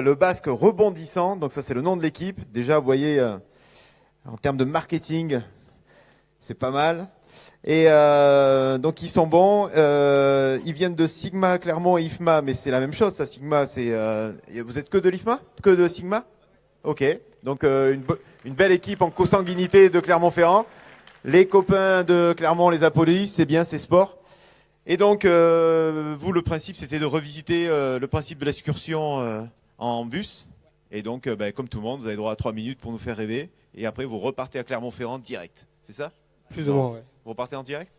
le Basque rebondissant. Donc ça, c'est le nom de l'équipe. Déjà, vous voyez, en termes de marketing, c'est pas mal. Et donc ils sont bons. Ils viennent de Sigma, Clermont et IFMA, mais c'est la même chose. Ça, Sigma, c'est. Vous êtes que de l'IFMA, que de Sigma. Ok. Donc une belle équipe en consanguinité de Clermont-Ferrand. Les copains de Clermont les applaudissent. C'est bien, c'est sport. Et donc vous, le principe, c'était de revisiter le principe de l'excursion en bus. Et donc, comme tout le monde, vous avez droit à 3 minutes pour nous faire rêver. Et après, vous repartez à Clermont-Ferrand direct. C'est ça? Plus ou moins, ouais. Vous repartez en direct?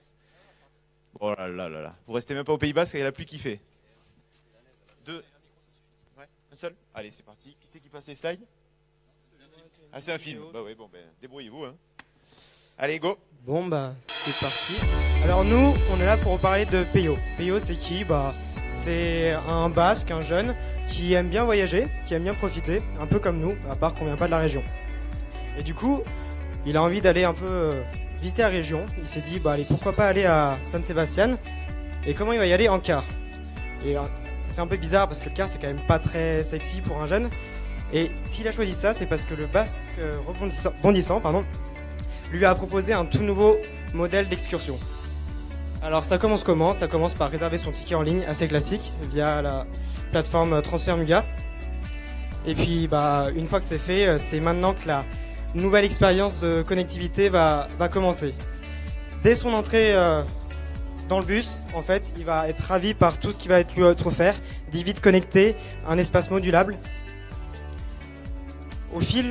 Oh là là là là. Vous restez même pas au Pays Basque, il y a la pluie qui fait. Deux. Ouais, un seul? Allez, c'est parti. Qui c'est qui passe les slides? Ah, c'est un film. Bah oui, bon, débrouillez-vous. Hein. Allez, go. Bon, bah, c'est parti. Alors, nous, on est là pour parler de Peyo. Peyo, c'est qui? Bah, c'est un Basque, un jeune, qui aime bien voyager, qui aime bien profiter, un peu comme nous, à part qu'on vient pas de la région. Et du coup, il a envie d'aller un peu visiter la région. Il s'est dit, bah allez, pourquoi pas aller à San Sebastián. Et comment il va y aller? En car. Et ça fait un peu bizarre parce que le car, c'est quand même pas très sexy pour un jeune. Et s'il a choisi ça, c'est parce que le Basque rebondissant, lui a proposé un tout nouveau modèle d'excursion. Alors ça commence comment? Ça commence par réserver son ticket en ligne, assez classique, via la plateforme Transfer Muga. Et puis bah, une fois que c'est fait, c'est maintenant que la nouvelle expérience de connectivité va commencer. Dès son entrée dans le bus, en fait, il va être ravi par tout ce qui va lui être offert, 10 vides connectés, un espace modulable. Au fur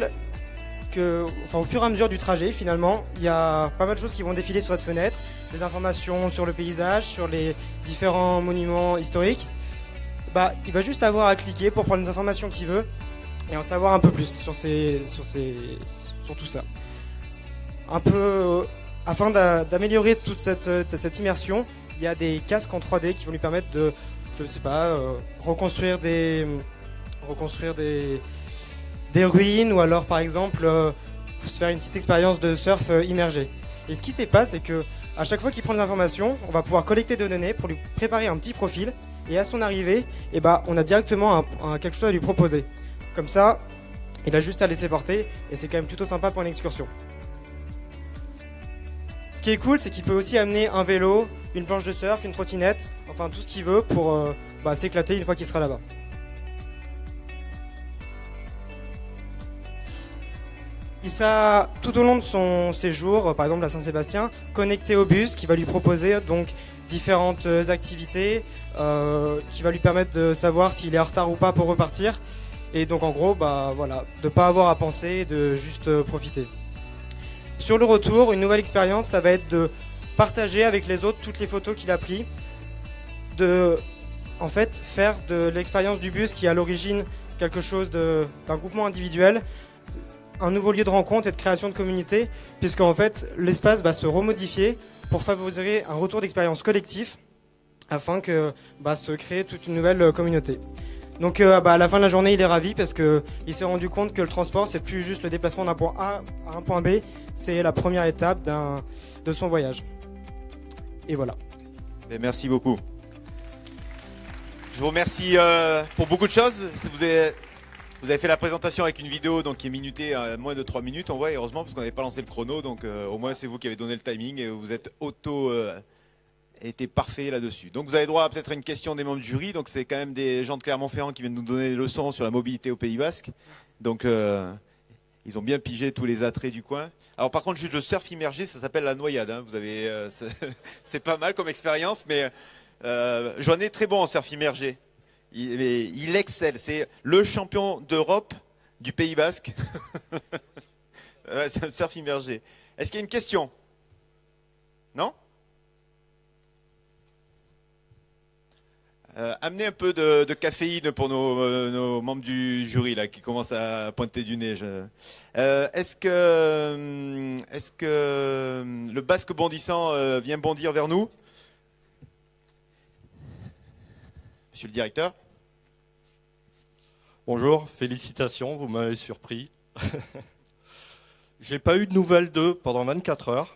et à mesure du trajet, finalement, il y a pas mal de choses qui vont défiler sur cette fenêtre, des informations sur le paysage, sur les différents monuments historiques. Bah, il va juste avoir à cliquer pour prendre les informations qu'il veut et en savoir un peu plus sur tout ça. Un peu, afin d'améliorer toute cette immersion, il y a des casques en 3D qui vont lui permettre de, je ne sais pas, reconstruire des ruines ou alors par exemple faire une petite expérience de surf immergé. Et ce qui se passe, c'est que à chaque fois qu'il prend des informations, on va pouvoir collecter des données pour lui préparer un petit profil et à son arrivée, on a directement quelque chose à lui proposer. Comme ça, il a juste à laisser porter et c'est quand même plutôt sympa pour une excursion. Ce qui est cool, c'est qu'il peut aussi amener un vélo, une planche de surf, une trottinette, enfin tout ce qu'il veut pour s'éclater une fois qu'il sera là-bas. Il sera tout au long de son séjour, par exemple à Saint-Sébastien, connecté au bus qui va lui proposer donc différentes activités, qui va lui permettre de savoir s'il est en retard ou pas pour repartir. Et donc en gros, de pas avoir à penser, de juste profiter. Sur le retour, une nouvelle expérience, ça va être de partager avec les autres toutes les photos qu'il a prises, de en fait faire de l'expérience du bus qui est à l'origine quelque chose d'un groupement individuel, un nouveau lieu de rencontre et de création de communauté, puisqu'en fait l'espace va se remodifier pour favoriser un retour d'expérience collectif afin que se crée toute une nouvelle communauté. Donc à la fin de la journée, il est ravi parce qu'il s'est rendu compte que le transport, c'est plus juste le déplacement d'un point A à un point B, c'est la première étape de son voyage. Et voilà. Merci beaucoup. Je vous remercie pour beaucoup de choses. Vous avez fait la présentation avec une vidéo qui est minutée à moins de 3 minutes, on voit, heureusement, parce qu'on n'avait pas lancé le chrono. Donc au moins, c'est vous qui avez donné le timing et vous êtes été parfait là-dessus. Donc vous avez droit à peut-être une question des membres du jury. Donc c'est quand même des gens de Clermont-Ferrand qui viennent nous donner des leçons sur la mobilité au Pays Basque. Donc ils ont bien pigé tous les attraits du coin. Alors par contre, juste le surf immergé, ça s'appelle la noyade. Hein. Vous avez, c'est pas mal comme expérience, mais j'en ai très bon en surf immergé. Il excelle. C'est le champion d'Europe du Pays Basque. C'est un surf immergé. Est-ce qu'il y a une question? Non? Amenez un peu de caféine pour nos membres du jury là, qui commencent à pointer du nez. Est-ce que le Basque bondissant vient bondir vers nous? Monsieur le directeur. Bonjour, félicitations, vous m'avez surpris. J'ai pas eu de nouvelles d'eux pendant 24 heures.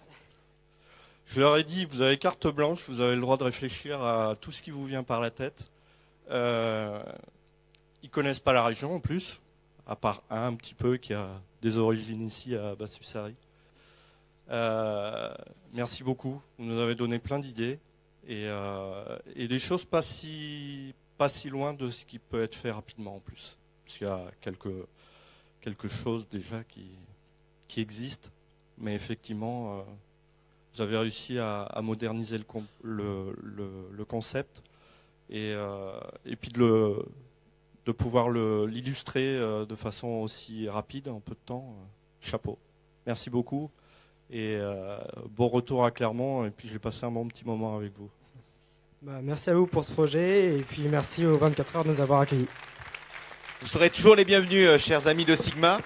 Je leur ai dit, vous avez carte blanche, vous avez le droit de réfléchir à tout ce qui vous vient par la tête. ils connaissent pas la région en plus, à part un petit peu qui a des origines ici à Basse-Sussari. Merci beaucoup, vous nous avez donné plein d'idées et des choses pas si loin de ce qui peut être fait rapidement en plus. Parce qu'il y a quelque chose déjà qui existe, mais effectivement, vous avez réussi à moderniser le concept et puis de pouvoir l'illustrer de façon aussi rapide en peu de temps. Chapeau. Merci beaucoup et bon retour à Clermont et puis j'ai passé un bon petit moment avec vous. Merci à vous pour ce projet et puis merci aux 24 heures de nous avoir accueillis. Vous serez toujours les bienvenus, chers amis de Sigma.